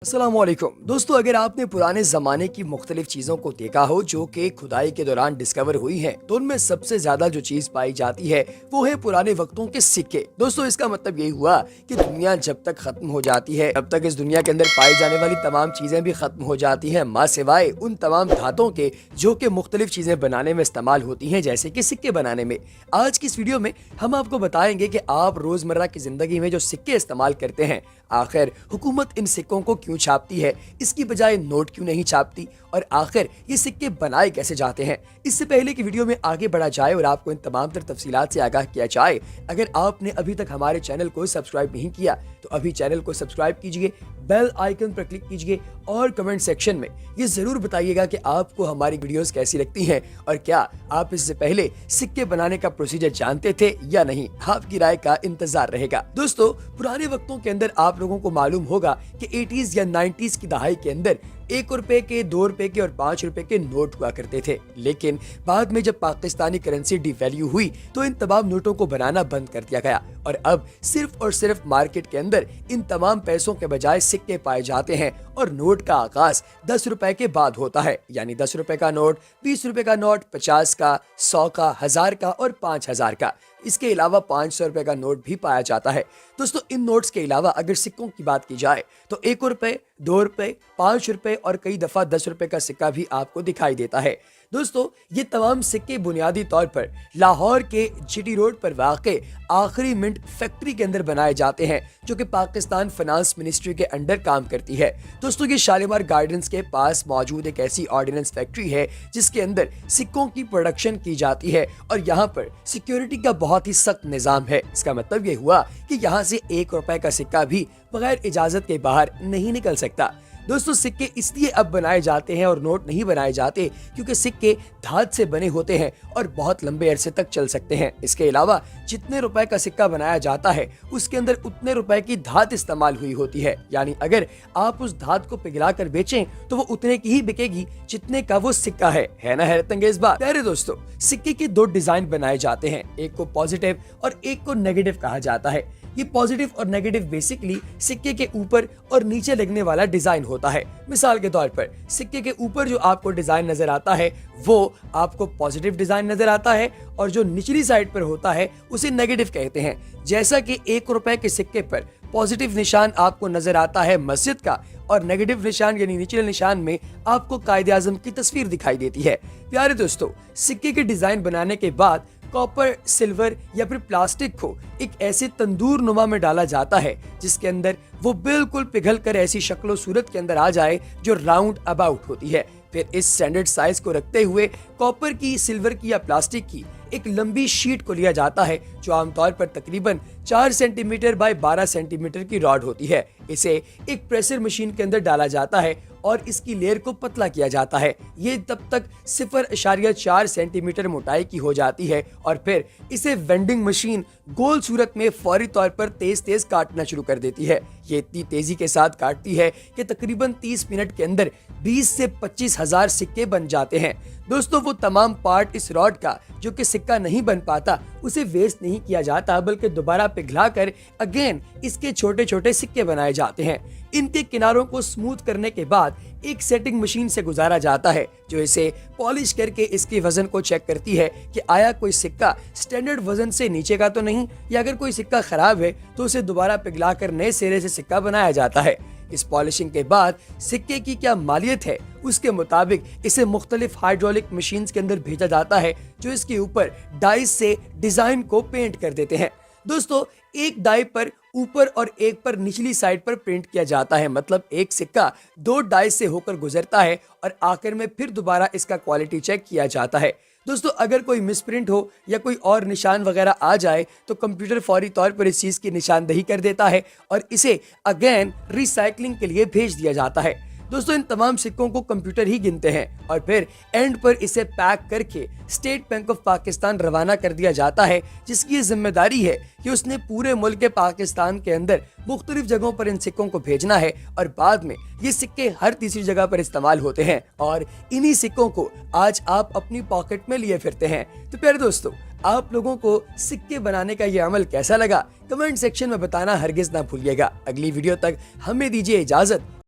अस्सलामुअलैकुम दोस्तों, अगर आपने पुराने जमाने की मुख्तलिफ चीजों को देखा हो जो कि खुदाई के दौरान डिस्कवर हुई हैं, तो उनमें सबसे ज्यादा जो चीज पाई जाती है वो है पुराने वक्तों के सिक्के। दोस्तों, इसका मतलब यही हुआ कि दुनिया जब तक खत्म हो जाती है तब तक इस दुनिया के अंदर पाई जाने वाली तमाम चीजें भी खत्म हो जाती हैं, माँ सिवाय उन तमाम धातों के जो कि मुख्तलिफ चीजें बनाने में इस्तेमाल होती हैं, जैसे कि सिक्के बनाने में। आज की इस वीडियो में हम आपको बताएंगे कि आप रोजमर्रा की जिंदगी में जो सिक्के इस्तेमाल करते हैं, आखिर हुकूमत इन सिक्कों को क्यों छापती है, इसकी बजाय नोट क्यों नहीं छापती, और आखिर ये सिक्के बनाए कैसे जाते हैं। इससे पहले कि वीडियो में आगे बढ़ा जाए और आपको इन तमाम तर तफसीलात से आगाह किया जाए, अगर आपने अभी तक हमारे चैनल को सब्सक्राइब नहीं किया तो अभी चैनल को सब्सक्राइब कीजिए, बेल आइकन पर क्लिक कीजिए और कमेंट सेक्शन में ये जरूर बताइएगा कि आपको हमारी वीडियोस कैसी लगती हैं और क्या आप इससे पहले सिक्के बनाने का प्रोसीजर जानते थे या नहीं। आपकी राय का इंतजार रहेगा। दोस्तों, पुराने वक्तों के अंदर आप लोगों को मालूम होगा कि 80s या 90s की दहाई के अंदर 1 रुपए के, 2 रुपए के और 5 रुपए के नोट हुआ करते थे, लेकिन बाद में जब पाकिस्तानी करेंसी डिवैल्यू हुई तो इन तमाम नोटों को बनाना बंद कर दिया गया और अब सिर्फ और सिर्फ मार्केट के अंदर इन तमाम पैसों के बजाय सिक्के पाए जाते हैं और नोट का आगाज 10 रुपए के बाद होता है। यानी 10 रुपए का नोट, 20 रुपए का नोट, 50 का, 100 का, 1000 का और 5000 का। इसके अलावा 500 रुपए का नोट भी पाया जाता है। दोस्तों, इन नोट्स के अलावा अगर सिक्कों की बात की जाए तो 1 रुपए, 2 रुपए, 5 रुपए और कई दफा 10 रुपए का सिक्का भी आपको दिखाई देता है। दोस्तों, ये तमाम सिक्के बुनियादी तौर पर लाहौर के जीटी रोड पर वाक़े आखिरी मिंट फैक्ट्री के अंदर बनाए जाते हैं, जो कि पाकिस्तान फाइनेंस मिनिस्ट्री के अंडर काम करती है। दोस्तों, ये शालीमार गार्डन्स के पास मौजूद एक ऐसी ऑर्डिनेंस फैक्ट्री है जिसके अंदर सिक्कों की प्रोडक्शन की जाती है और यहाँ पर सिक्योरिटी का बहुत ही सख्त निजाम है। इसका मतलब ये हुआ कि यहाँ से 1 रुपए का सिक्का भी बगैर इजाजत के बाहर नहीं निकल सकता। दोस्तों, सिक्के इसलिए अब बनाए जाते हैं और नोट नहीं बनाए जाते क्योंकि सिक्के धात से बने होते हैं और बहुत लंबे अरसे तक चल सकते हैं। इसके अलावा जितने रुपए का सिक्का बनाया जाता है उसके अंदर उतने रुपए की धात इस्तेमाल हुई होती है। यानी अगर आप उस धात को पिघला कर बेचें तो वो उतने की ही बिकेगी जितने का वो सिक्का है ना हैरत अंगेज बात। प्यारे दोस्तों, सिक्के के 2 डिजाइन बनाए जाते हैं, एक को पॉजिटिव और एक को नेगेटिव कहा जाता है। ये पॉजिटिव और नेगेटिव बेसिकली सिक्के के ऊपर और नीचे लगने वाला डिजाइन होता है। मिसाल के तौर पर सिक्के के ऊपर जो आपको डिजाइन नजर आता है वो आपको पॉजिटिव डिजाइन नजर आता है और जो निचली साइड पर होता है उसे नेगेटिव कहते हैं। जैसा कि 1 रुपए के सिक्के पर पॉजिटिव निशान आपको नजर आता है मस्जिद का और नेगेटिव निशान यानी निचले निशान में आपको कायदे आजम की तस्वीर दिखाई देती है। प्यारे दोस्तों, सिक्के के डिजाइन बनाने के बाद कॉपर, सिल्वर या फिर प्लास्टिक को एक ऐसे तंदूर नुमा में डाला जाता है जिसके अंदर वो बिल्कुल पिघल कर ऐसी शक्ल और सूरत के अंदर आ जाए जो राउंड अबाउट होती है। फिर इस स्टैंडर्ड साइज को रखते हुए कॉपर की, सिल्वर की या प्लास्टिक की एक लंबी शीट को लिया जाता है जो आमतौर पर तकरीबन 4 सेंटीमीटर बाय 12 सेंटीमीटर की रॉड होती है। इसे एक प्रेशर मशीन के अंदर डाला जाता है और इसकी लेयर को पतला किया जाता है। ये तब तक 0.4 सेंटीमीटर मोटाई की हो जाती है और फिर इसे वेंडिंग मशीन गोल सूरत में फौरी तौर पर तेज तेज काटना शुरू कर देती है। ये इतनी तेजी के साथ काटती है कि तकरीबन 30 मिनट के अंदर 20 से 25 हजार सिक्के बन जाते हैं। दोस्तों, वो तमाम पार्ट इस रॉड का जो कि सिक्का नहीं बन पाता उसे वेस्ट नहीं किया जाता बल्कि दोबारा पिघला कर अगेन इसके छोटे छोटे सिक्के बनाए जाते हैं। इनके किनारों को स्मूथ करने के बाद एक सेटिंग मशीन से गुजारा जाता है जो इसे पॉलिश करके इसके वजन को चेक करती है कि आया कोई सिक्का स्टैंडर्ड वजन से नीचे का तो नहीं, या अगर कोई सिक्का खराब है तो उसे दोबारा पिघला कर नए सिरे से सिक्का बनाया जाता है। इस पॉलिशिंग के बाद सिक्के की क्या मालियत है उसके मुताबिक इसे मुख्तलिफ हाइड्रोलिक मशीन्स के अंदर भेजा जाता है जो इसके ऊपर डाइस से डिजाइन को पेंट कर देते हैं। दोस्तों, एक डाई पर ऊपर और एक पर निचली साइड पर प्रिंट किया जाता है, मतलब एक सिक्का 2 डाई से होकर गुजरता है और आखिर में फिर दोबारा इसका क्वालिटी चेक किया जाता है। दोस्तों, अगर कोई मिसप्रिंट हो या कोई और निशान वगैरह आ जाए तो कंप्यूटर फौरी तौर पर इस चीज की निशानदही कर देता है और इसे अगेन रिसाइकलिंग के लिए भेज दिया जाता है। दोस्तों, इन तमाम सिक्कों को कंप्यूटर ही गिनते हैं और फिर एंड पर इसे पैक करके स्टेट बैंक ऑफ पाकिस्तान रवाना कर दिया जाता है, जिसकी ये जिम्मेदारी है कि उसने पूरे मुल्क के पाकिस्तान के अंदर मुख्तलिफ जगहों पर इन सिक्कों को भेजना है और बाद में ये सिक्के हर तीसरी जगह पर इस्तेमाल होते हैं और इन्हीं सिक्कों को आज आप अपनी पॉकेट में लिए फिरते हैं। तो प्यारे दोस्तों, आप लोगों को सिक्के बनाने का ये अमल कैसा लगा कमेंट सेक्शन में बताना हरगिज ना भूलिएगा। अगली वीडियो तक हमें दीजिए इजाजत।